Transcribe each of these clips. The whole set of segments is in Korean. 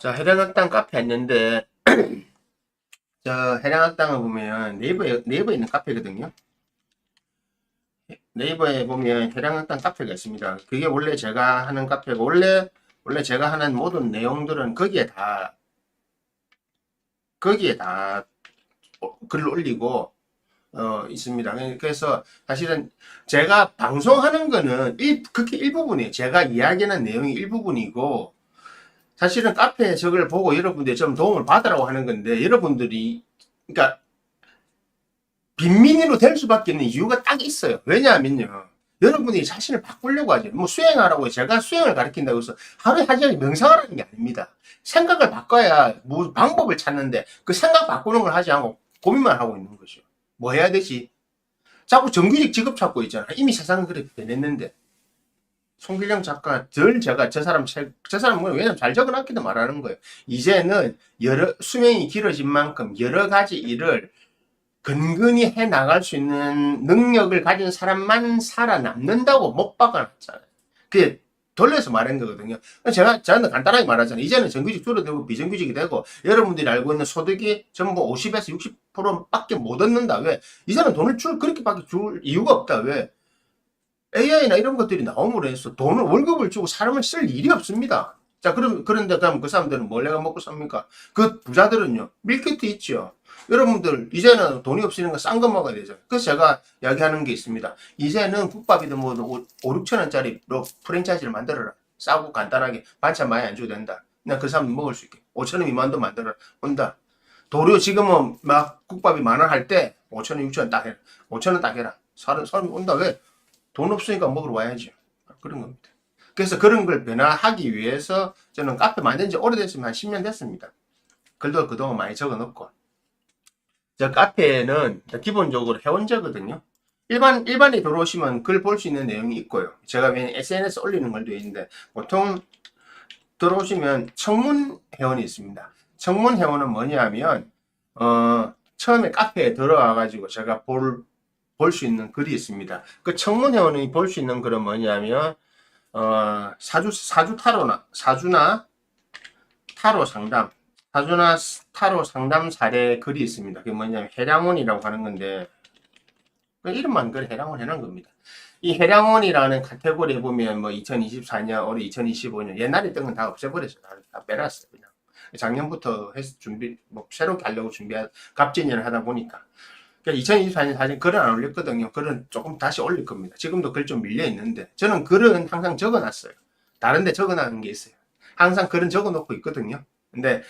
자, 해량학당 카페 했는데, 저 해량학당을 보면 네이버에 있는 카페거든요. 네이버에 보면 해량학당 카페가 있습니다. 그게 원래 제가 하는 카페고, 원래 제가 하는 모든 내용들은 거기에 다 글을 올리고, 있습니다. 그래서 사실은 제가 방송하는 거는 극히 일부분이에요. 제가 이야기하는 내용이 일부분이고, 사실은 카페에 저걸 보고 여러분들이 좀 도움을 받으라고 하는 건데, 여러분들이, 그러니까, 빈민이로 될 수밖에 없는 이유가 딱 있어요. 왜냐하면요. 여러분이 자신을 바꾸려고 하죠. 뭐 수행하라고 제가 수행을 가르친다고 해서 하루에 한 시간 명상하라는 게 아닙니다. 생각을 바꿔야 뭐 방법을 찾는데 그 생각 바꾸는 걸 하지 않고 고민만 하고 있는 거죠. 뭐 해야 되지? 자꾸 정규직 직업 찾고 있잖아. 이미 세상은 그렇게 변했는데. 송길령 작가, 제가 저 사람 뭐, 왜냐면 잘 적어놨기도 말하는 거예요. 이제는 수명이 길어진 만큼 여러 가지 일을 근근히 해 나갈 수 있는 능력을 가진 사람만 살아남는다고 못 박아놨잖아요. 그게 돌려서 말한 거거든요. 저한테 간단하게 말하잖아요. 이제는 정규직 줄어들고 비정규직이 되고 여러분들이 알고 있는 소득이 전부 50에서 60%밖에 못 얻는다. 왜? 이제는 돈을 그렇게밖에 줄 이유가 없다. 왜? AI나 이런 것들이 나옴으로 해서 월급을 주고 사람을 쓸 일이 없습니다. 자, 그런데 그럼 그 사람들은 뭘 내가 먹고 삽니까? 그 부자들은요, 밀키트 있죠. 여러분들, 이제는 돈이 없으니까 싼 거 먹어야 되죠. 그래서 제가 이야기하는 게 있습니다. 이제는 국밥이든 뭐 5, 6천 원짜리로 프랜차이즈를 만들어라. 싸고 간단하게 반찬 많이 안 줘도 된다. 그냥 그 사람 먹을 수 있게. 5천 원 미만도 만들어 온다. 도료 지금은 막 국밥이 만 원 할 때 5천 원, 6천 원 딱 해라. 5천 원 딱 해라. 사람 온다. 왜? 돈 없으니까 먹으러 와야죠. 그런 겁니다. 그래서 그런 걸 변화하기 위해서 저는 카페 만든 지 오래됐으면 한 10년 됐습니다. 글도 그동안 많이 적어 놓고. 저 카페는 기본적으로 회원제거든요. 일반이 들어오시면 글 볼 수 있는 내용이 있고요. 제가 왜 SNS 올리는 걸도 있는데, 보통 들어오시면 청문 회원이 있습니다. 청문 회원은 뭐냐 하면, 처음에 카페에 들어와가지고 제가 볼 수 있는 글이 있습니다. 그 청문 회원이 볼 수 있는 글은 뭐냐면, 사주나 타로 상담, 사주나 타로 상담 사례 글이 있습니다. 그게 뭐냐면 해량원이라고 하는 건데, 그 이름만 그래 해량원 해놓은 겁니다. 이 해량원이라는 카테고리에 보면 뭐 2024년, 올해 2025년, 옛날에 있던 건 다 없애버렸어요. 다 빼놨어요. 그냥. 작년부터 뭐 새롭게 하려고 갑진년을 하다 보니까. 그러니까 2024년 사진 글은 안 올렸거든요. 글은 조금 다시 올릴 겁니다. 지금도 글 좀 밀려 있는데, 저는 글은 항상 적어놨어요. 다른 데 적어놨는 게 있어요. 항상 글은 적어놓고 있거든요. 근데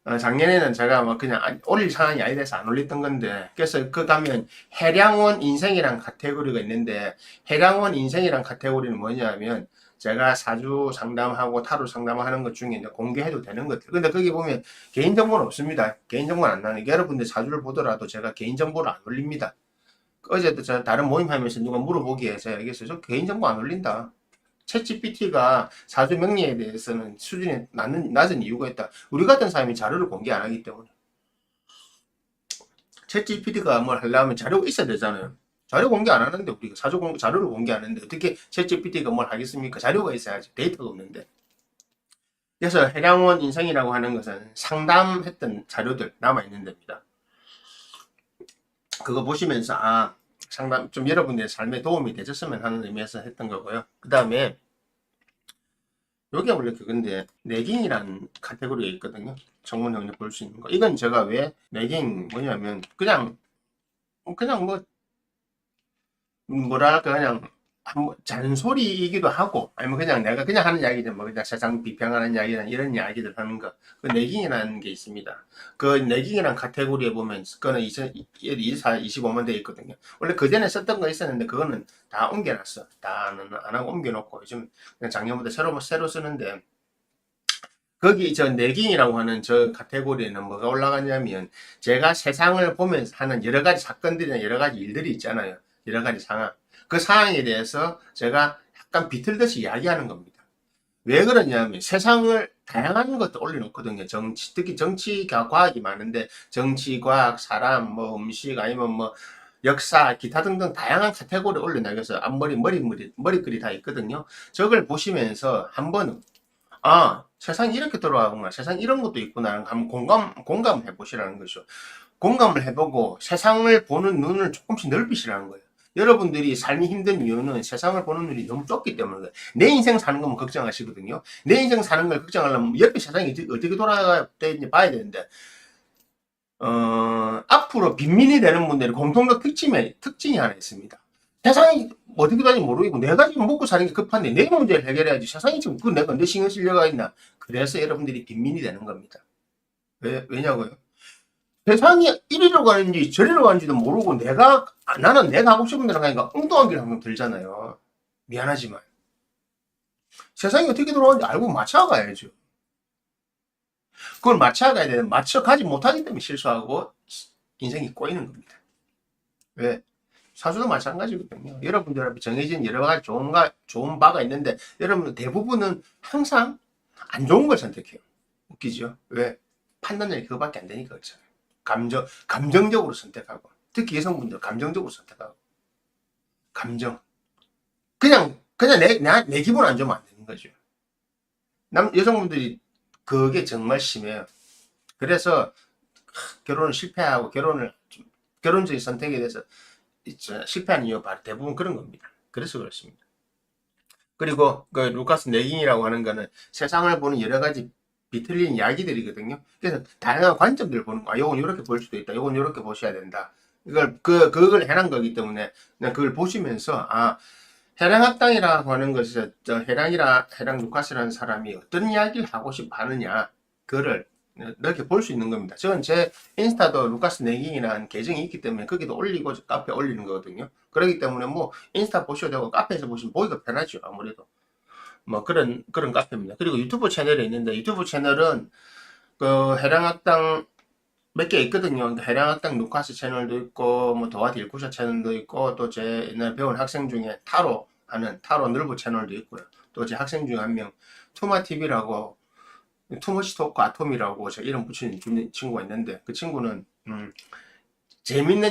작년에는 제가 뭐 그냥 올릴 상황이 아니라서 안 올렸던 건데, 그래서 그 가면 해량원 인생이란 카테고리가 있는데, 해량원 인생이란 카테고리는 뭐냐면 제가 사주 상담하고 타로 상담하는 것 중에 이제 공개해도 되는 것들. 근데 거기 보면 개인정보는 없습니다. 개인정보는 안 나는 게, 여러분들 사주를 보더라도 제가 개인정보를 안 올립니다. 어제도 저 다른 모임 하면서 누가 물어보기에 제가 얘기했어요. 저 개인정보 안 올린다. 챗GPT가 사주 명리에 대해서는 수준이 낮은 이유가 있다. 우리 같은 사람이 자료를 공개 안 하기 때문에. 챗GPT가 뭘 하려면 자료가 있어야 되잖아요. 자료 공개 안 하는데, 우리가 자료를 공개 안 하는데 어떻게 챗GPT가 뭘 하겠습니까? 자료가 있어야지. 데이터가 없는데. 그래서 해량원 인생이라고 하는 것은 상담했던 자료들 남아있는 데입니다. 그거 보시면서 상담 좀 여러분의 삶에 도움이 되셨으면 하는 의미에서 했던 거고요. 그 다음에 여기 원래 그건데 내깅이라는 카테고리가 있거든요. 정문형이 볼 수 있는 거. 이건 제가 왜 내깅 뭐냐면 그냥 뭐 뭐랄까 그냥 잔소리이기도 하고, 아니면 그냥 내가 그냥 하는 이야기들, 뭐 그냥 세상 비평하는 이야기나 이런 이야기들 하는 거. 그 내깅이라는 게 있습니다. 그 내깅이라는 카테고리에 보면 그거는 25만 돼 있거든요. 원래 그 전에 썼던 거 있었는데 그거는 다 옮겨놨어. 다는 안 하고 옮겨놓고 요즘 그냥 작년부터 새로 쓰는데, 거기 저 내깅이라고 하는 저 카테고리에는 뭐가 올라가냐면, 제가 세상을 보면서 하는 여러 가지 사건들이나 여러 가지 일들이 있잖아요. 여러 가지 상황. 그 상황에 대해서 제가 약간 비틀듯이 이야기하는 겁니다. 왜 그러냐면 세상을 다양한 것도 올려놓거든요. 특히 정치 과학이 많은데, 정치, 과학, 사람, 뭐 음식, 아니면 뭐 역사, 기타 등등 다양한 카테고리 올려놔서 앞머리, 머리글이 다 있거든요. 저걸 보시면서 한번 세상이 이렇게 돌아가구나. 세상 이런 것도 있구나. 한번 공감해 보시라는 거죠. 공감을 해보고 세상을 보는 눈을 조금씩 넓히시라는 거예요. 여러분들이 삶이 힘든 이유는 세상을 보는 눈이 너무 좁기 때문에 내 인생 사는 거면 걱정하시거든요. 내 인생 사는 걸 걱정하려면 옆에 세상이 어떻게 돌아가는지 봐야 되는데 앞으로 빈민이 되는 분들의 공통적 특징이 하나 있습니다. 세상이 어떻게 되는지 모르겠고 내가 지금 먹고 사는 게 급한데 내 문제를 해결해야지 세상이 지금 그 내가 내 신경 쓸 여가 있나. 그래서 여러분들이 빈민이 되는 겁니다. 왜냐고요? 세상이 이리로 가는지 저리로 가는지도 모르고 나는 내가 하고 싶은 대로 가니까 엉뚱한 길 한번 들잖아요. 미안하지만 세상이 어떻게 돌아가는지 알고 맞춰가야죠. 그걸 맞춰가야 되는데 맞춰가지 못하기 때문에 실수하고 인생이 꼬이는 겁니다. 왜? 사주도 마찬가지거든요. 여러분들 앞에 정해진 여러 가지 좋은 바가 있는데 여러분 대부분은 항상 안 좋은 걸 선택해요. 웃기죠? 왜? 판단력이 그거밖에 안 되니까 그렇잖아요. 감정적으로 선택하고 특히 여성분들 감정적으로 선택하고 감정 그냥 내 기분 안 좋으면 안 되는 거죠. 여성분들이 그게 정말 심해요. 그래서 결혼을 실패하고 결혼적인 선택에 대해서 실패하는 이유가 바로 대부분 그런 겁니다. 그래서 그렇습니다. 그리고 그 루카스 네깅이라고 하는 거는 세상을 보는 여러 가지 비틀린 이야기들이거든요. 그래서 다양한 관점들을 보는 거야. 요건 이렇게 볼 수도 있다. 요건 이렇게 보셔야 된다. 그걸 해놓은 거기 때문에 그냥 그걸 보시면서 해랑학당이라고 하는 것이 해랑 루카스라는 사람이 어떤 이야기를 하고 싶어 하느냐 그거를 이렇게 볼 수 있는 겁니다. 저는 제 인스타도 루카스 네깅이라는 계정이 있기 때문에 거기도 올리고 카페 올리는 거거든요. 그렇기 때문에 뭐 인스타 보셔도 되고 카페에서 보시면 보기가 편하죠. 아무래도 뭐 그런 카페입니다. 그리고 유튜브 채널이 있는데 유튜브 채널은 그 해랑학당 몇 개 있거든요. 해랑학당 루카스 채널도 있고 뭐 도화디 일쿠샤 채널도 있고 또 제 옛날 배운 학생 중에 타로 늘보 채널도 있고요. 또 제 학생 중에 한 명 투마TV라고 투머치 토크 아톰이라고 제가 이름 붙이는 친구가 있는데 그 친구는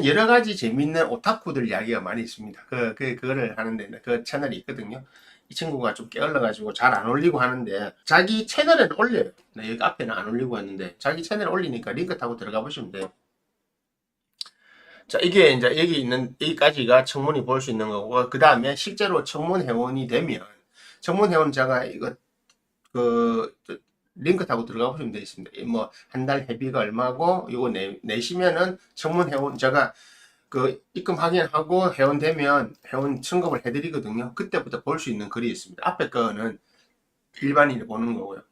여러 가지 재밌는 오타쿠들 이야기가 많이 있습니다. 그거를 하는데 그 채널이 있거든요. 이 친구가 좀 게을러가지고 잘 안 올리고 하는데 자기 채널에는 올려요. 여기 앞에는 안 올리고 했는데 자기 채널에 올리니까 링크 타고 들어가 보시면 돼요. 자, 이게 이제 여기 있는 여기까지가 청문이 볼 수 있는 거고 그 다음에 실제로 청문 회원이 되면 청문 회원 제가 이거 그 링크 타고 들어가 보시면 되어 있습니다. 뭐 한 달 회비가 얼마고 이거 내시면은 청문 회원 제가 그 입금 확인하고 회원 되면 회원 청급을 해드리거든요. 그때부터 볼 수 있는 글이 있습니다. 앞에 거는 일반인이 보는 거고요.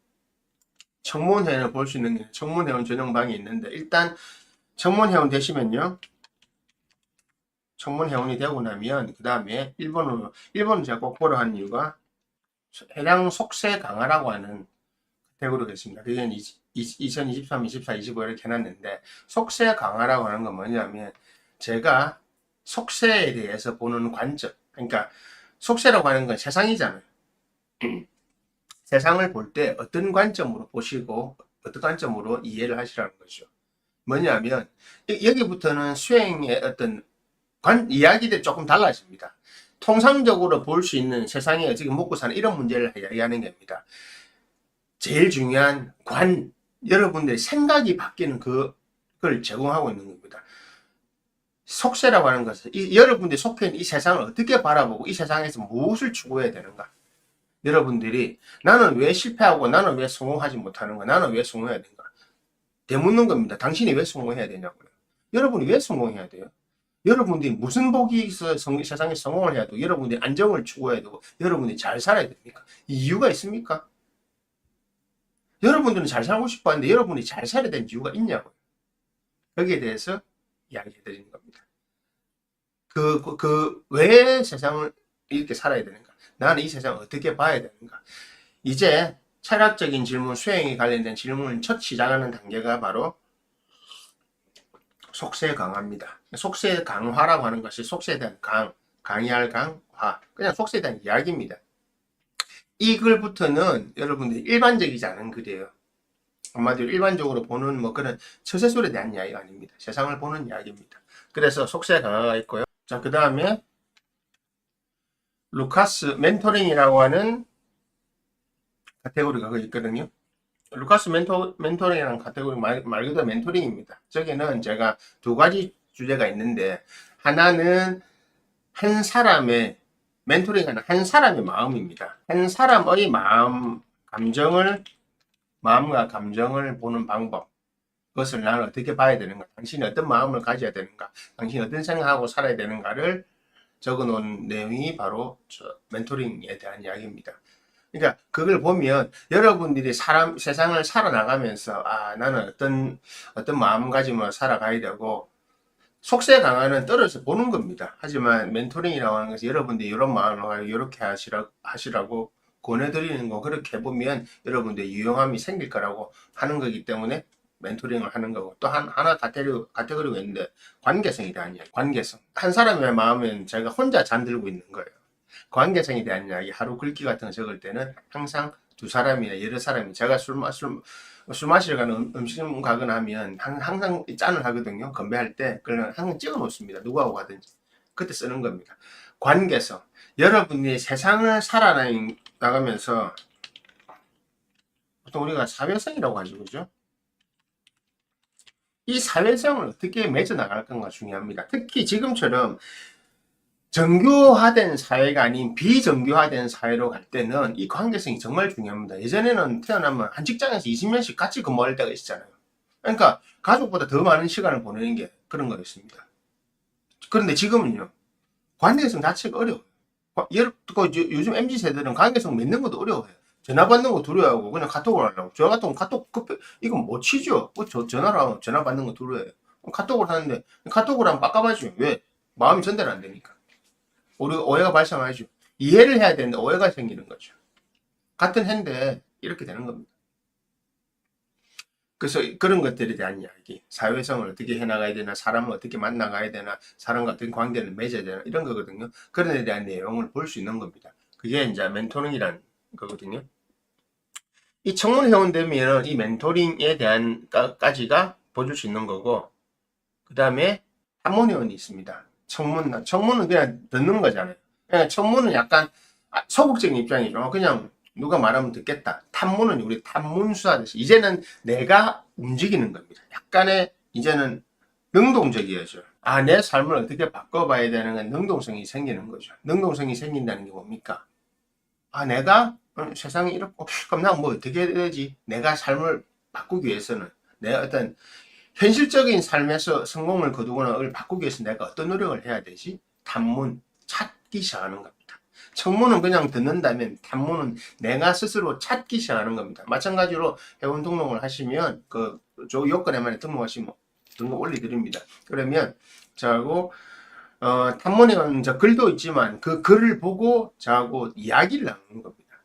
청문회원을 볼 수 있는 청문회원 전용방이 있는데 일단 청문회원 되시면요. 청문회원이 되고 나면 그 다음에 일본은 제가 꼭 보러 한 이유가 해당 속세 강화라고 하는 대구로 있습니다. 그게 2023, 24, 25 이렇게 해놨는데 속세 강화라고 하는 건 뭐냐면 제가 속세에 대해서 보는 관점 그러니까 속세라고 하는 건 세상이잖아요. 세상을 볼 때 어떤 관점으로 보시고 어떤 관점으로 이해를 하시라는 거죠. 뭐냐면 여기부터는 수행의 어떤 이야기들이 조금 달라집니다. 통상적으로 볼 수 있는 세상에 지금 먹고 사는 이런 문제를 이야기하는 겁니다. 제일 중요한 여러분들의 생각이 바뀌는 그걸 제공하고 있는 겁니다. 속세라고 하는 것은 여러분들이 속해 있는 이 세상을 어떻게 바라보고 이 세상에서 무엇을 추구해야 되는가. 여러분들이 나는 왜 실패하고 나는 왜 성공하지 못하는가 나는 왜 성공해야 되는가 되묻는 겁니다. 당신이 왜 성공해야 되냐고요. 여러분이 왜 성공해야 돼요? 여러분들이 무슨 복이 있어 세상에 성공을 해야 되고 여러분들이 안정을 추구해야 되고 여러분들이 잘 살아야 됩니까? 이유가 있습니까? 여러분들은 잘 살고 싶어 하는데 여러분이 잘 살아야 되는 이유가 있냐고요. 여기에 대해서 이야기해 드리는 겁니다. 왜 세상을 이렇게 살아야 되는가? 나는 이 세상을 어떻게 봐야 되는가? 이제 철학적인 질문, 수행에 관련된 질문을 첫 시작하는 단계가 바로 속세 강화입니다. 속세 강화라고 하는 것이 속세에 대한 강의할 강화. 그냥 속세에 대한 이야기입니다. 이 글부터는 여러분들이 일반적이지 않은 글이에요. 한마디로 일반적으로 보는 뭐 그런 처세술에 대한 이야기가 아닙니다. 세상을 보는 이야기입니다. 그래서 속세 강화가 있고요. 자, 그 다음에 루카스 멘토링이라고 하는 카테고리가 있거든요. 루카스 멘토링이라는 카테고리 말 그대로 멘토링입니다. 저기는 제가 두 가지 주제가 있는데, 하나는 한 사람의, 멘토링하는 한 사람의 마음입니다. 한 사람의 마음과 감정을 보는 방법. 그것을 나는 어떻게 봐야 되는가? 당신이 어떤 마음을 가져야 되는가? 당신이 어떤 생각하고 살아야 되는가를 적어 놓은 내용이 바로 멘토링에 대한 이야기입니다. 그러니까 그걸 보면 여러분들이 세상을 살아나가면서 나는 어떤 마음가짐으로 살아가야 되고, 속세 강화는 떨어져 보는 겁니다. 하지만 멘토링이라고 하는 것은 여러분들이 이런 마음을 이렇게 하시라고 권해드리는 거, 그렇게 해보면 여러분들의 유용함이 생길 거라고 하는 거기 때문에 멘토링을 하는 거고, 또 하나 카테고리가 있는데, 관계성에 대한 이야기. 관계성. 한 사람의 마음은 제가 혼자 잠들고 있는 거예요. 관계성에 대한 이야기, 하루 글귀 같은 거 적을 때는 항상 두 사람이나 여러 사람이, 제가 술 마시러 가는 음식점 가거나 하면 항상 짠을 하거든요. 건배할 때 그걸 항상 찍어 놓습니다. 누구하고 가든지. 그때 쓰는 겁니다. 관계성. 여러분이 세상을 살아나가면서 보통 우리가 사회성이라고 하죠. 그죠? 이 사회성을 어떻게 맺어 나갈 건가 중요합니다. 특히 지금처럼 정교화된 사회가 아닌 비정교화된 사회로 갈 때는 이 관계성이 정말 중요합니다. 예전에는 태어나면 한 직장에서 20년씩 같이 근무할 때가 있잖아요. 그러니까 가족보다 더 많은 시간을 보내는 게 그런 거였습니다. 그런데 지금은요, 관계성 자체가 어려워요. 요즘 MZ세대는 관계성 맺는 것도 어려워요. 전화 받는 거 두려워하고 그냥 카톡을 하려고. 저 같은 카톡 급해, 이건 못 치죠. 전화를 하면 전화 받는 거 두려워해요. 카톡을 하는데, 카톡을 하면 깝깝하죠. 왜? 마음이 전달 안 되니까. 오해가 발생하죠. 이해를 해야 되는데 오해가 생기는 거죠. 같은 해인데 이렇게 되는 겁니다. 그래서 그런 것들에 대한 이야기, 사회성을 어떻게 해나가야 되나, 사람을 어떻게 만나가야 되나, 사람과 어떤 관계를 맺어야 되나, 이런 거거든요. 그런 데 대한 내용을 볼 수 있는 겁니다. 그게 이제 멘토링이라는 거거든요. 이 청문 회원되면 이 멘토링에 대한 까지가 보여줄 수 있는 거고, 그 다음에 탐문 회원이 있습니다. 청문은 그냥 듣는 거잖아요. 그냥 청문은 약간 소극적인 입장이죠. 그냥 누가 말하면 듣겠다. 탐문은 우리 탐문수사듯이 이제는 내가 움직이는 겁니다. 약간의 이제는 능동적이어져. 내 삶을 어떻게 바꿔봐야 되는 건 능동성이 생기는 거죠. 능동성이 생긴다는 게 뭡니까? 내가 세상이 이렇고, 그럼 나 뭐 어떻게 해야 되지? 내가 삶을 바꾸기 위해서는 내 어떤 현실적인 삶에서 성공을 거두거나 을 바꾸기 위해서 내가 어떤 노력을 해야 되지? 탐문, 찾기 시작하는 겁니다. 청문은 그냥 듣는다면 탐문은 내가 스스로 찾기 시작하는 겁니다. 마찬가지로 회원 등록을 하시면 저 요건에만 등록하시면 등록 올려드립니다. 그러면 저하고 탐문회원 글도 있지만 그 글을 보고 저하고 이야기를 나누는 겁니다.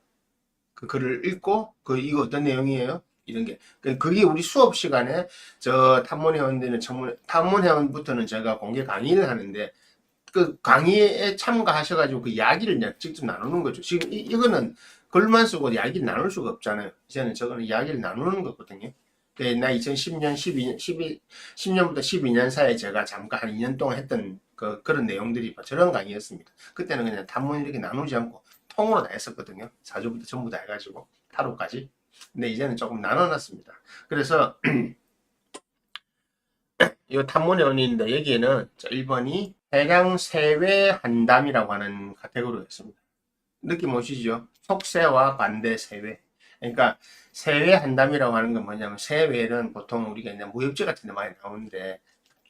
그 글을 읽고 이거 어떤 내용이에요? 이런 게. 그게 우리 수업 시간에 저 탐문회원들은 탐문회원부터는 제가 공개 강의를 하는데 그 강의에 참가하셔가지고 그 이야기를 직접 나누는 거죠. 지금 이거는 글만 쓰고 이야기를 나눌 수가 없잖아요. 이제는 저거는 이야기를 나누는 거거든요. 나 2010년, 10년부터 12년 사이에 제가 잠깐 한 2년 동안 했던 그런 내용들이 저런 강의였습니다. 그때는 그냥 단문 이렇게 나누지 않고 통으로 다 했었거든요. 사주부터 전부 다 해가지고 타로까지. 근데 이제는 조금 나눠놨습니다. 그래서 이 탐문회원인데 여기에는 1번이 해량 세외 한담이라고 하는 카테고리가 있습니다. 느낌 오시죠? 속세와 반대 세외. 그러니까 세외 한담이라고 하는 건 뭐냐면, 세외는 보통 우리가 이제 무협지 같은 데 많이 나오는데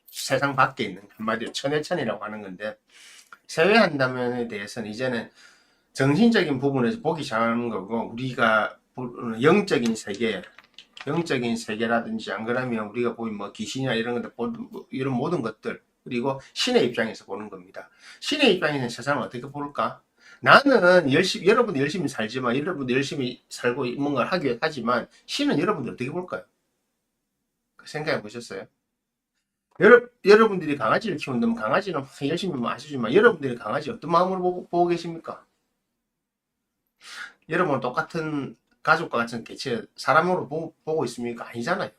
세상 밖에 있는, 한마디로 천해천이라고 하는 건데, 세외 한담에 대해서는 이제는 정신적인 부분에서 보기 시작하는 거고, 우리가 영적인 세계라든지, 안 그러면 우리가 보면 뭐 귀신이나 이런 것들, 이런 모든 것들, 그리고 신의 입장에서 보는 겁니다. 신의 입장에서는 세상을 어떻게 볼까? 나는 여러분들 열심히 살지만, 여러분들 열심히 살고 뭔가를 하기 위해 하지만, 신은 여러분들 어떻게 볼까요? 생각해 보셨어요? 여러분들이 강아지를 키운다면 강아지는 열심히 하시지만, 여러분들이 강아지 어떤 마음으로 보고 계십니까? 여러분은 똑같은 가족과 같은 개체 사람으로 보고 있습니까? 아니잖아요.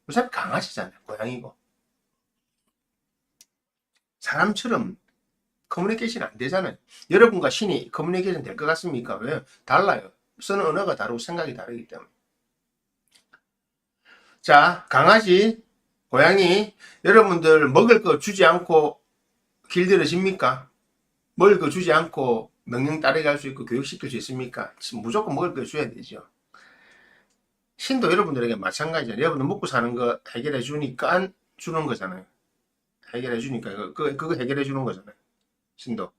어차피 강아지잖아요. 고양이고. 사람처럼 커뮤니케이션 안 되잖아요. 여러분과 신이 커뮤니케이션 될 것 같습니까? 왜? 달라요. 쓰는 언어가 다르고 생각이 다르기 때문에. 자, 강아지, 고양이, 여러분들 먹을 거 주지 않고 길들여집니까? 먹을 거 주지 않고 명령 따르게 할 수 있고 교육시킬 수 있습니까? 무조건 먹을 거 줘야 되죠. 신도 여러분들에게 마찬가지잖아요. 여러분들 먹고 사는 거 해결해 주니까 주는 거잖아요. 해결해 주니까 그거 해결해 주는 거잖아요. 신도.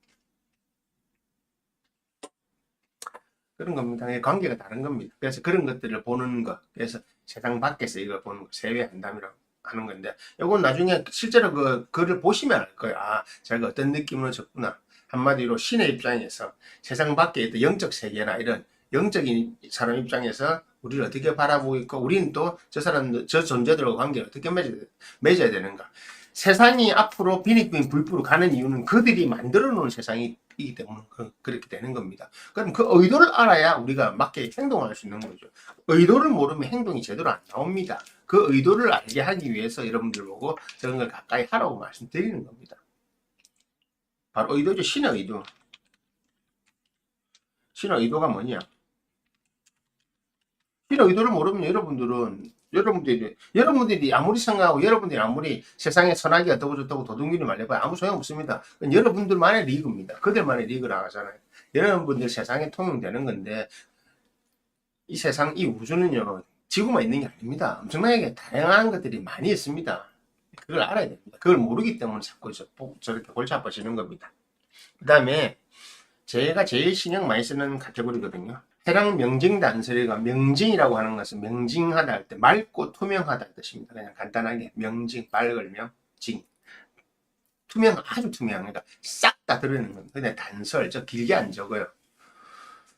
그런 겁니다. 관계가 다른 겁니다. 그래서 그런 것들을 보는 거. 그래서 세상 밖에서 이걸 보는 거. 세외 한담이라고 하는 건데, 이건 나중에 실제로 그 글을 보시면 알 거예요. 아, 제가 어떤 느낌으로 적구나. 한마디로 신의 입장에서 세상 밖에 있던 영적 세계나 이런 영적인 사람 입장에서 우리를 어떻게 바라보고 있고, 우리는 또 저 사람들, 저 존재들과 관계를 어떻게 맺어야 되는가. 세상이 앞으로 빈익빈 불부로 가는 이유는 그들이 만들어 놓은 세상이기 때문에 그렇게 되는 겁니다. 그럼 그 의도를 알아야 우리가 맞게 행동할 수 있는 거죠. 의도를 모르면 행동이 제대로 안 나옵니다. 그 의도를 알게 하기 위해서 여러분들 보고 저런 걸 가까이 하라고 말씀드리는 겁니다. 바로 의도죠. 신의 의도. 신의 의도가 뭐냐? 신의 의도를 모르면 여러분들이 아무리 생각하고 여러분들이 아무리 세상에 선하게 어떻고 저떻고 도둑질을 말해봐야 아무 소용 없습니다. 여러분들만의 리그입니다. 그들만의 리그를 하잖아요. 여러분들 세상에 통용되는 건데, 이 세상, 이 우주는요, 지구만 있는 게 아닙니다. 엄청나게 다양한 것들이 많이 있습니다. 그걸 알아야 됩니다. 그걸 모르기 때문에 자꾸 저렇게 골치 아파지는 겁니다. 그 다음에 제가 제일 신경 많이 쓰는 카테고리거든요. 해당 명징 단서리가, 명징이라고 하는 것은 명징하다 할 때 맑고 투명하다 의 뜻입니다. 그냥 간단하게 명징, 맑을 명징. 아주 투명하니까 싹 다 들어있는 겁니다. 그냥 단설, 저 길게 안 적어요.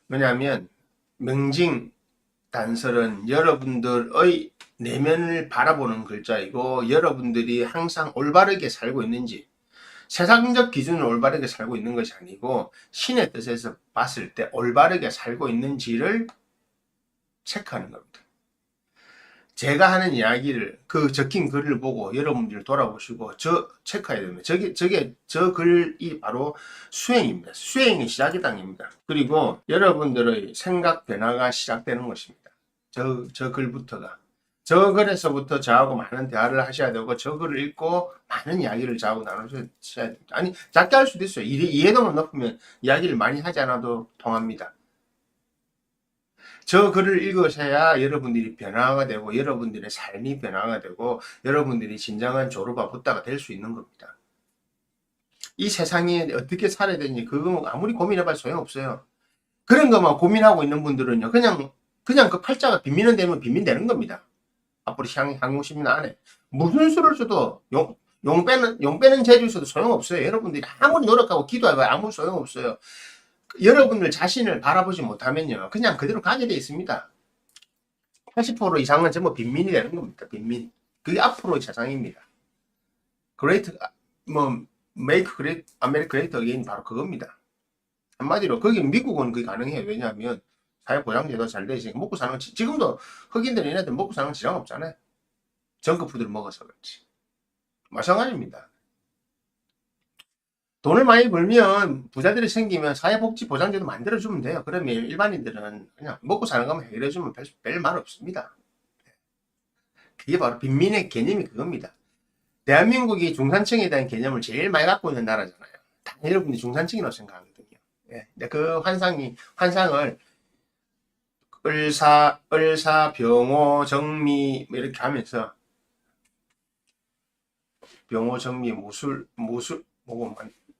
왜냐하면 명징 단설은 여러분들의 내면을 바라보는 글자이고, 여러분들이 항상 올바르게 살고 있는지, 세상적 기준으로 올바르게 살고 있는 것이 아니고 신의 뜻에서 봤을 때 올바르게 살고 있는지를 체크하는 겁니다. 제가 하는 이야기를, 그 적힌 글을 보고 여러분들 돌아보시고 저 체크해야 됩니다. 저 글이 바로 수행입니다. 수행의 시작이당입니다. 그리고 여러분들의 생각 변화가 시작되는 것입니다. 저 글부터가. 저 글에서부터 저하고 많은 대화를 하셔야 되고, 저 글을 읽고 많은 이야기를 저하고 나누셔야 됩니다. 아니, 작게 할 수도 있어요. 이해도만 높으면 이야기를 많이 하지 않아도 통합니다. 저 글을 읽으셔야 여러분들이 변화가 되고, 여러분들의 삶이 변화가 되고, 여러분들이 진정한 조르바 붓다가 될 수 있는 겁니다. 이 세상에 어떻게 살아야 되는지 그거 아무리 고민해봐도 소용없어요. 그런 것만 고민하고 있는 분들은요, 그냥 그 팔자가 빈민은 되면 빈민되는 겁니다. 앞으로 향후 10년 안에 무슨 수를 써도 용 빼는 재주 있어도 소용없어요. 여러분들이 아무리 노력하고 기도해봐야 아무 소용없어요. 여러분들 자신을 바라보지 못하면요, 그냥 그대로 가게 돼 있습니다. 80% 이상은 전부 빈민이 되는 겁니다. 빈민. 그게 앞으로의 세상입니다. make America great again, 바로 그겁니다. 한마디로 거기 미국은 그게 가능해요. 왜냐하면 사회보장제도 잘 되시니까 먹고 사는, 지금도 흑인들 얘네들 먹고 사는 지장 없잖아요. 정크푸드를 먹어서 그렇지. 마찬가지입니다. 돈을 많이 벌면, 부자들이 생기면 사회복지보장제도 만들어주면 돼요. 그러면 일반인들은 그냥 먹고 사는 것만 해결해주면 별 말 없습니다. 그게 바로 빈민의 개념이 그겁니다. 대한민국이 중산층에 대한 개념을 제일 많이 갖고 있는 나라잖아요. 다 여러분이 중산층이라고 생각하거든요. 그 환상을 을사, 병호, 정미 이렇게 하면서, 병호, 정미,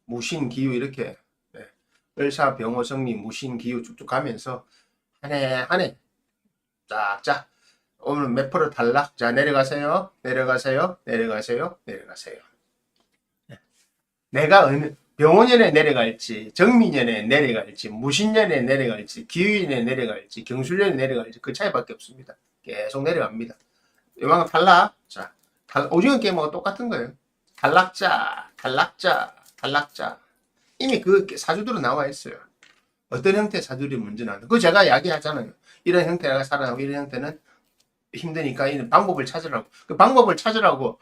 무신, 기유 이렇게, 을사, 병호, 정미, 무신, 기유 쭉쭉 가면서 한 해 쫙쫙 오늘 몇 프로 탈락? 자, 내려가세요. 내가 어느 병원년에 내려갈지, 정민년에 내려갈지, 무신년에 내려갈지, 기유년에 내려갈지, 경술년에 내려갈지 그 차이밖에 없습니다. 계속 내려갑니다. 요만큼 탈락. 자, 오징어 게임하고 똑같은 거예요. 탈락자. 이미 그 사주들은 나와 있어요. 어떤 형태의 사주들이 문제 나는데, 그거 제가 이야기하잖아요. 이런 형태가 살아나고 이런 형태는 힘드니까 이 방법을 찾으라고. 그 방법을 찾으라고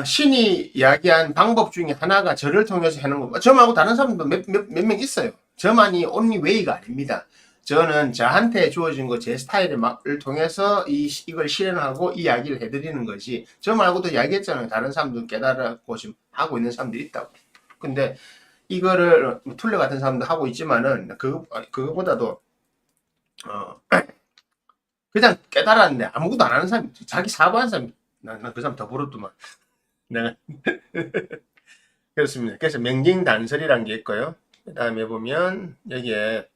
신이 이야기한 방법 중에 하나가 저를 통해서 하는 거. 저 말고 다른 사람도 몇 명 있어요. 저만이 only way가 아닙니다. 저는 저한테 주어진 거 제 스타일을 통해서 이걸 실현하고 이야기를 해드리는 거지. 저 말고도 이야기했잖아요. 다른 사람들 깨달았고 지금 하고 있는 사람들이 있다고. 근데 이거를 툴레 같은 사람도 하고 있지만은 그거보다도 그냥 깨달았는데 아무것도 안 하는 사람이 자기 사고한 사람이 난 그 사람 더 부럽더만. 내가 그렇습니다. 그래서 명징단설이라는 게 있고요. 그 다음에 보면 여기에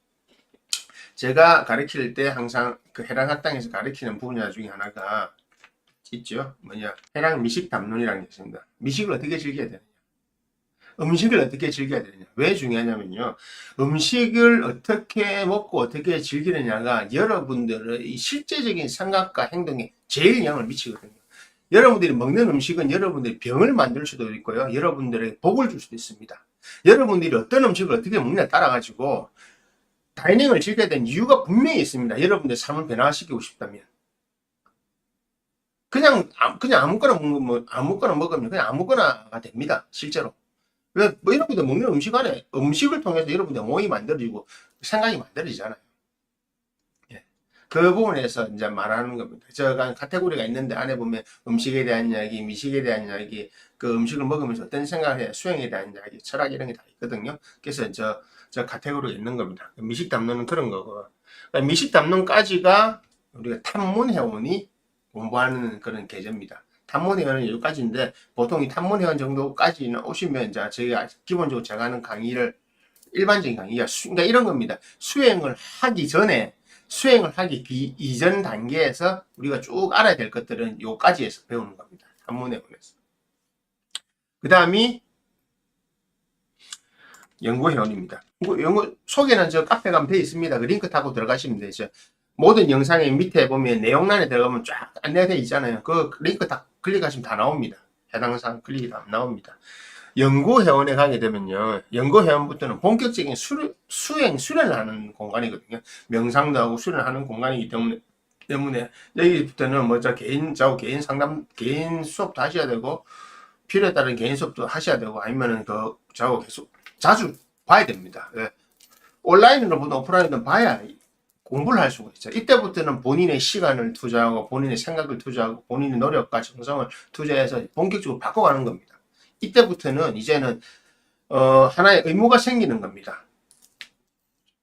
제가 가르칠 때 항상 그 해랑 학당에서 가르치는 분야 중에 하나가 있죠. 뭐냐, 해랑 미식 담론이라는 게 있습니다. 미식을 어떻게 즐겨야 되느냐, 음식을 어떻게 즐겨야 되느냐. 왜 중요하냐면요, 음식을 어떻게 먹고 어떻게 즐기느냐가 여러분들의 실제적인 생각과 행동에 제일 영향을 미치거든요. 여러분들이 먹는 음식은 여러분들이 병을 만들 수도 있고요, 여러분들에게 복을 줄 수도 있습니다. 여러분들이 어떤 음식을 어떻게 먹느냐에 따라 가지고 다이닝을 즐겨야 되는 이유가 분명히 있습니다. 여러분들 삶을 변화시키고 싶다면. 그냥 아무거나 먹으면 그냥 아무거나가 됩니다. 실제로. 왜, 뭐 여러분들 먹는 음식 안에 음식을 통해서 여러분들 몸이 만들어지고 생각이 만들어지잖아요. 예. 그 부분에서 이제 말하는 겁니다. 제가 카테고리가 있는데 안에 보면 음식에 대한 이야기, 미식에 대한 이야기, 그 음식을 먹으면서 어떤 생각을 해야 수행에 대한 이야기, 철학 이런 게 다 있거든요. 그래서 저 카테고리가 있는 겁니다. 미식 담론은 그런 거고. 그러니까 미식 담론까지가 우리가 탐문회원이 공부하는 그런 계제입니다. 탐문회원은 여기까지인데 보통 이 탐문회원 정도까지는 오시면 이제 저희가 기본적으로 제가 하는 강의를 일반적인 강의가 그러니까 이런 겁니다. 수행을 하기 이전 단계에서 우리가 쭉 알아야 될 것들은 요까지에서 배우는 겁니다. 탐문회원에서. 그 다음이 연구회원입니다. 연구 소개는 저 카페 가면 되어 있습니다. 그 링크 타고 들어가시면 되죠. 모든 영상의 밑에 보면 내용란에 들어가면 쫙 안내가 되어 있잖아요. 그 링크 딱 클릭하시면 다 나옵니다. 해당 사항 클릭이 다 나옵니다. 연구회원에 가게 되면요, 연구회원부터는 본격적인 수련을 하는 공간이거든요. 명상도 하고 수련을 하는 공간이기 때문에 여기부터는 개인 상담, 개인 수업도 하셔야 되고, 필요에 따른 개인 수업도 하셔야 되고, 아니면은 저하고 계속 자주 봐야 됩니다. 네. 온라인으로 보든 오프라인으로 봐야 공부를 할 수가 있죠. 이때부터는 본인의 시간을 투자하고 본인의 생각을 투자하고 본인의 노력과 정성을 투자해서 본격적으로 바꿔가는 겁니다. 이때부터는 이제는 하나의 의무가 생기는 겁니다.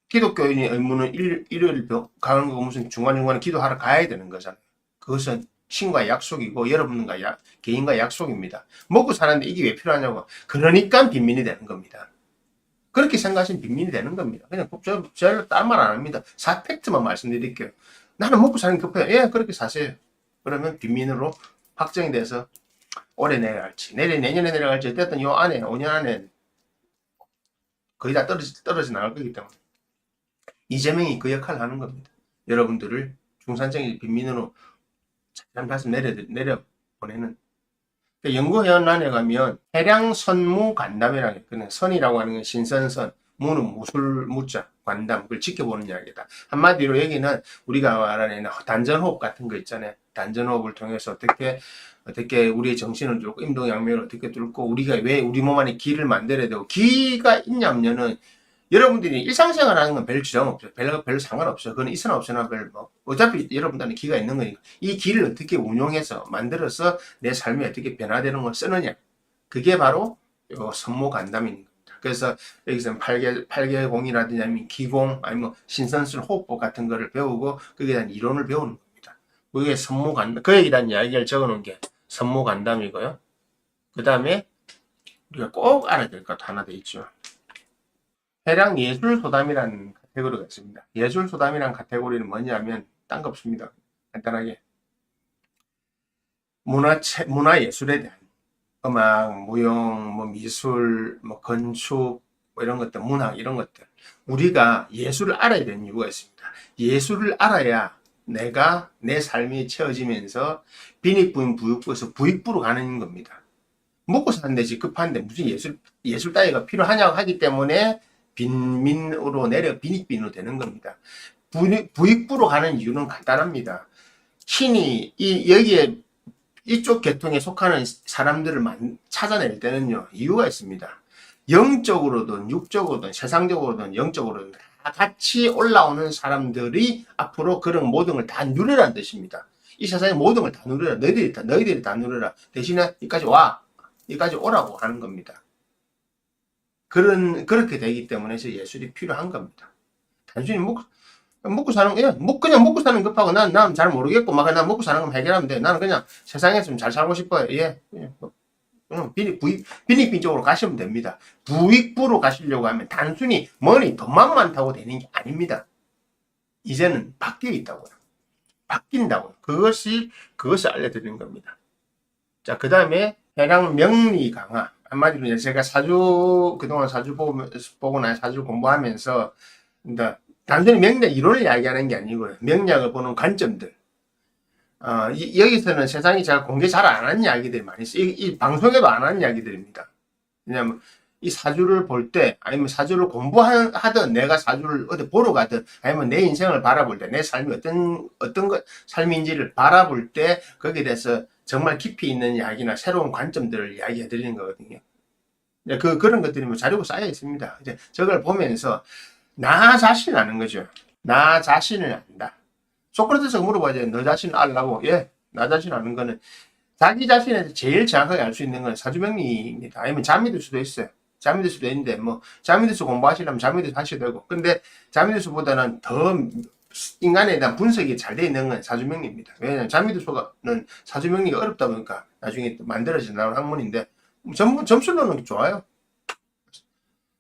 기독교인의 의무는 일요일 가는 거 무슨 중간중간에 기도하러 가야 되는 거잖아요. 그것은 신과의 약속이고 여러분과 개인과의 약속입니다. 먹고 사는데 이게 왜 필요하냐고. 그러니까 빈민이 되는 겁니다. 그렇게 생각하시면 빈민이 되는 겁니다. 그냥 저를 딴 말 안 합니다. 팩트만 말씀드릴게요. 나는 먹고 사는 게 급해요. 예, 그렇게 사세요. 그러면 빈민으로 확정이 돼서 올해 내려갈지, 내년에 내려갈지, 어쨌든 요 안에, 5년 안에 거의 다 떨어져 나갈 거기 때문에. 이재명이 그 역할을 하는 겁니다. 여러분들을 중산층의 빈민으로 잘못해서 내려보내는. 연구회원란에 가면 해량선무 간담이라고 했거든요. 선이라고 하는 건 신선선, 무는 무자, 관담, 그걸 지켜보는 이야기다. 한마디로 여기는 우리가 말하는 단전호흡 같은 거 있잖아요. 단전호흡을 통해서 어떻게 우리의 정신을 뚫고 임동양면을 어떻게 뚫고 우리가 왜 우리 몸 안에 기를 만들어야 되고, 기가 있냐면은 여러분들이 일상생활 하는 건 별 지장 없어요. 별로 상관없어요. 그건 있으나 없으나 어차피 여러분들은 기가 있는 거니까. 이 기를 어떻게 운용해서 만들어서 내 삶이 어떻게 변화되는 걸 쓰느냐. 그게 바로 요 선모간담인 겁니다. 그래서 여기서는 팔계공이라든지 아니면 기공, 아니면 신선술 호흡법 같은 거를 배우고 거기에 대한 이론을 배우는 겁니다. 그게 선모간담, 그에 대한 이야기를 적어 놓은 게 선모간담이고요. 그 다음에 우리가 꼭 알아야 될 것 하나 더 있죠. 해량 예술소담이라는 카테고리가 있습니다. 예술소담이라는 카테고리는 뭐냐면 딴 거 없습니다. 간단하게 문화예술에 대한 음악, 무용, 뭐 미술, 뭐 건축, 뭐 이런 것들, 문학 이런 것들, 우리가 예술을 알아야 되는 이유가 있습니다. 예술을 알아야 내가 내 삶이 채워지면서 빈익부인 부익부에서 부익부로 가는 겁니다. 먹고 사는데 급한데 무슨 예술 따위가 필요하냐고 하기 때문에 빈민으로 빈익빈으로 되는 겁니다. 부익부로 가는 이유는 간단합니다. 신이 여기에 이쪽 계통에 속하는 사람들을 찾아낼 때는요, 이유가 있습니다. 영적으로든 육적으로든 세상적으로든 영적으로든 다 같이 올라오는 사람들이 앞으로 그런 모든 걸 다 누리라는 뜻입니다. 이 세상의 모든 걸 다 누려라. 너희들이 다 누려라. 대신에 여기까지 와. 여기까지 오라고 하는 겁니다. 그렇게 되기 때문에 예술이 필요한 겁니다. 단순히 먹고 사는, 그냥 먹고 사는 급하고, 난 잘 모르겠고, 난 먹고 사는 거 해결하면 돼. 나는 그냥 세상에서 좀 잘 살고 싶어요. 그냥 비닉빈 쪽으로 가시면 됩니다. 부익부로 가시려고 하면 단순히 돈만 많다고 되는 게 아닙니다. 이제는 바뀌어 있다고요. 바뀐다고요. 그것을 알려드리는 겁니다. 자, 그 다음에 해당 명리 강화. 한마디로 제가 그동안 사주 보고 나 사주 공부하면서, 그러니까 단순히 명리학 이론을 이야기하는 게 아니고요. 명리학을 보는 관점들. 여기서는 세상이 제가 공개 잘 안 하는 이야기들이 많이 있어요. 이 방송에도 안 하는 이야기들입니다. 왜냐면, 이 사주를 볼 때, 아니면 사주를 공부하든, 내가 사주를 어디 보러 가든, 아니면 내 인생을 바라볼 때, 내 삶이 어떤 삶인지를 바라볼 때, 거기에 대해서 정말 깊이 있는 이야기나 새로운 관점들을 이야기해 드리는 거거든요. 그런 것들이 자료가 쌓여 있습니다. 이제 저걸 보면서, 나 자신을 아는 거죠. 나 자신을 안다. 소크라테스가 물어봐야죠. 너 자신을 알라고. 나 자신 아는 거는 자기 자신에 대해서 제일 정확하게 알 수 있는 건 사주명리입니다. 아니면 자미두수도 있어요. 자미두수도 있는데 자미두수 공부하시려면 자미두수 하셔도 되고, 근데 자미두수보다는 더 인간에 대한 분석이 잘 되어 있는 건 사주명리입니다. 왜냐하면 자미두수는 사주명리가 어렵다 보니까 나중에 만들어진 학문인데 점수로는 좋아요.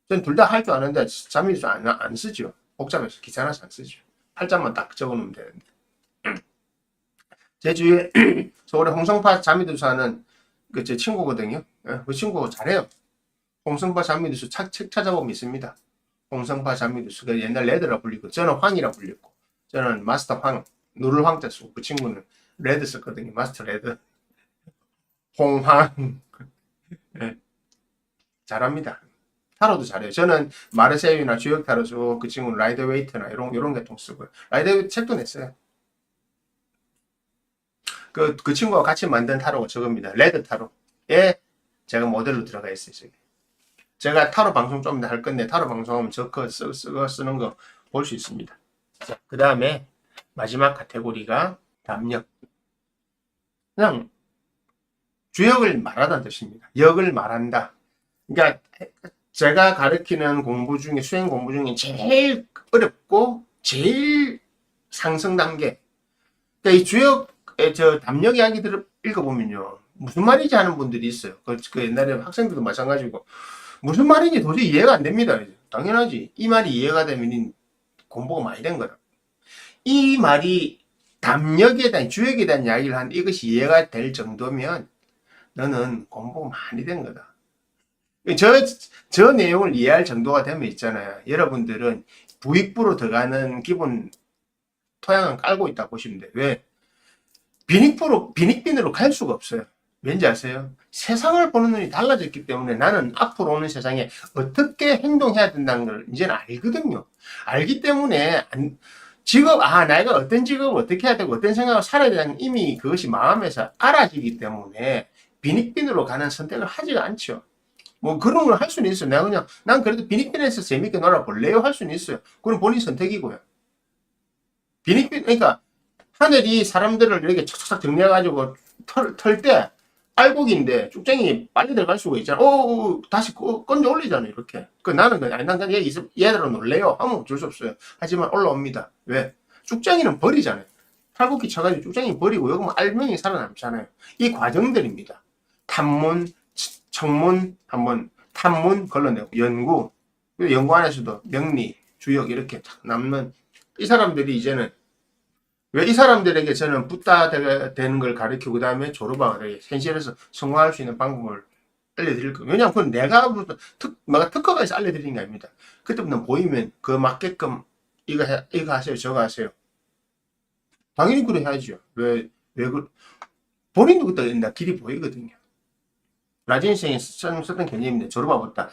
전 둘 다 할 줄 아는데 자미두수 안 쓰죠. 복잡해서 귀찮아서 안 쓰죠. 팔자만 딱 적어놓으면 되는데. 제 주위에 서울의 홍성파 자미두사는 제 친구거든요. 그 친구 잘해요. 홍성파 자미두수 책 찾아보면 있습니다. 홍성파 자미두수가 옛날 레드라 불리고, 저는 황이라 불렸고, 저는 마스터 황, 누를 황자 쓰고, 그 친구는 레드 썼거든요. 마스터 레드. 홍황. 잘합니다. 타로도 잘해요. 저는 마르세유나 주역 타로 쓰고, 그 친구는 라이더 웨이트나 이런 계통 쓰고요. 라이더 웨이트 책도 냈어요. 그 친구가 같이 만든 타로가 저겁니다. 레드 타로에 제가 모델로 들어가 있어요. 제가 타로 방송 좀 더 할 건데, 타로 방송하면 저거 쓰는 거 볼 수 있습니다. 자, 그 다음에 마지막 카테고리가 담력. 그냥 주역을 말하다는 뜻입니다. 역을 말한다. 그러니까 제가 가르치는 공부 중에, 수행 공부 중에 제일 어렵고 제일 상승 단계. 그러니까 이 주역의 담력 이야기들을 읽어보면요, 무슨 말인지 하는 분들이 있어요. 그 옛날에 학생들도 마찬가지고, 무슨 말인지 도저히 이해가 안 됩니다. 당연하지. 이 말이 이해가 되면 공부가 많이 된 거다. 이 말이 담력에 대한, 주역에 대한 이야기를 하는데 이것이 이해가 될 정도면 너는 공부가 많이 된 거다. 저 내용을 이해할 정도가 되면 있잖아요. 여러분들은 부익부로 들어가는 기본 토양은 깔고 있다 보시면 돼요. 왜? 비닉빈으로 갈 수가 없어요. 왠지 아세요? 세상을 보는 눈이 달라졌기 때문에 나는 앞으로 오는 세상에 어떻게 행동해야 된다는 걸 이제는 알거든요. 알기 때문에 내가 어떤 직업을 어떻게 해야 되고 어떤 생각을 살아야 되는 이미 그것이 마음에서 알아지기 때문에 비닉빈으로 가는 선택을 하지가 않죠. 그런 걸 할 수는 있어요. 난 그래도 비닉빈에서 재밌게 놀아볼래요? 할 수는 있어요. 그건 본인 선택이고요. 그러니까 하늘이 사람들을 이렇게 착착 정리해가지고 털 때 알곡인데 쭉쟁이 빨리 들어갈 수가 있잖아. 다시 건져 올리잖아요. 이렇게. 나는 난 그냥 얘들로 놀래요. 하면 어쩔 수 없어요. 하지만 올라옵니다. 왜? 쭉쟁이는 버리잖아요. 팔굽기 쳐가지고 쭉쟁이 버리고 여기 알맹이 살아남잖아요. 이 과정들입니다. 탐문, 청문, 한번 탐문 걸러내고, 연구 안에서도 명리, 주역 이렇게 남는 이 사람들이 이제는, 왜 이 사람들에게 저는 붓다 되는 걸 가르치고 그 다음에 졸업하고 현실에서 성공할 수 있는 방법을 알려드릴 거예요. 왜냐하면 그건 내가 특허가 있어 알려드리는 게 아닙니다. 그때부터 보이면 그 맞게끔 이거 하세요, 저거 하세요. 당연히 그래 해야죠. 본인도 그때 길이 보이거든요. 라진생이 썼던 개념인데, 졸업하겠다.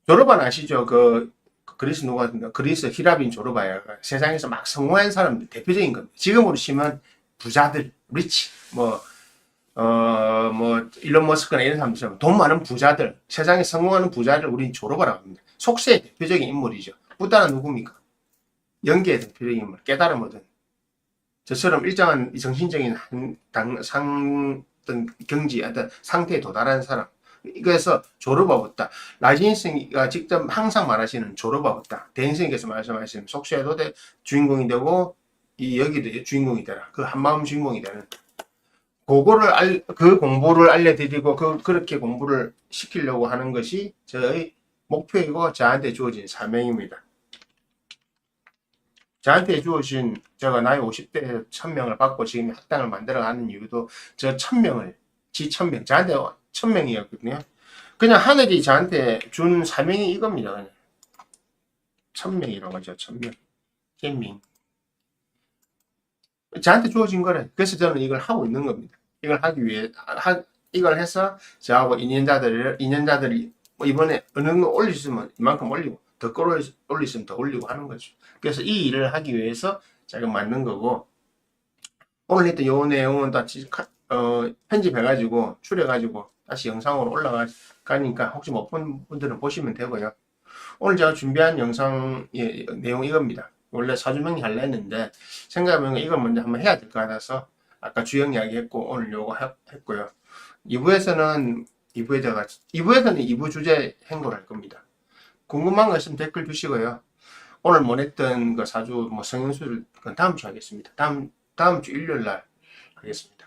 졸업한 아시죠? 그리스 그리스 히라빈 졸업하야 세상에서 막 성공한 사람들 대표적인 겁니다. 지금으로 치면 부자들, 리치, 일론 머스크나 이런 사람들처럼 돈 많은 부자들, 세상에 성공하는 부자들 우린 졸업하라고 합니다. 속세의 대표적인 인물이죠. 부다는 누굽니까? 연계의 대표적인 인물, 깨달음 얻은. 저처럼 일정한 이 정신적인 어떤 경지, 어떤 상태에 도달한 사람. 그래서 조르바 붓다. 라진스가 직접 항상 말하시는 조르바 붓다. 대인스님께서 말씀하시는 속죄도대 주인공이 되고, 이 여기도 주인공이 되라. 그 한마음 주인공이 되는. 그 공부를 알려드리고, 그렇게 공부를 시키려고 하는 것이 저의 목표이고, 저한테 주어진 사명입니다. 저한테 주어진, 제가 나이 50대 1000명을 받고 지금 학당을 만들어가는 이유도 저 1000명을, 저한테 1000명이었거든요. 그냥 하늘이 저한테 준 사명이 이겁니다. 그냥. 1000명이라고 하죠. 1000명. 잼밍. 저한테 주어진 거래. 그래서 저는 이걸 하고 있는 겁니다. 이걸 하기 위해, 이걸 해서 저하고 인연자들이 뭐 이번에 어느 정도 올릴 수 있으면 이만큼 올리고, 더 끌어올릴 수 있으면 더 올리고 하는 거죠. 그래서 이 일을 하기 위해서 제가 만든 거고, 오늘 했던 요 내용은 다 편집해가지고, 추려가지고, 다시 영상으로 올라가니까, 혹시 못 본 분들은 보시면 되고요. 오늘 제가 준비한 영상의 내용 이겁니다. 원래 사주명리 하려 했는데, 생각해보면 이걸 먼저 한번 해야 될 것 같아서, 아까 주영 이야기 했고, 오늘 요거 했고요. 2부에서는 2부 주제 행보를 할 겁니다. 궁금한 거 있으면 댓글 주시고요. 오늘 못 했던 거 사주, 성형수를, 그건 다음 주 하겠습니다. 다음 주 일요일 날 하겠습니다.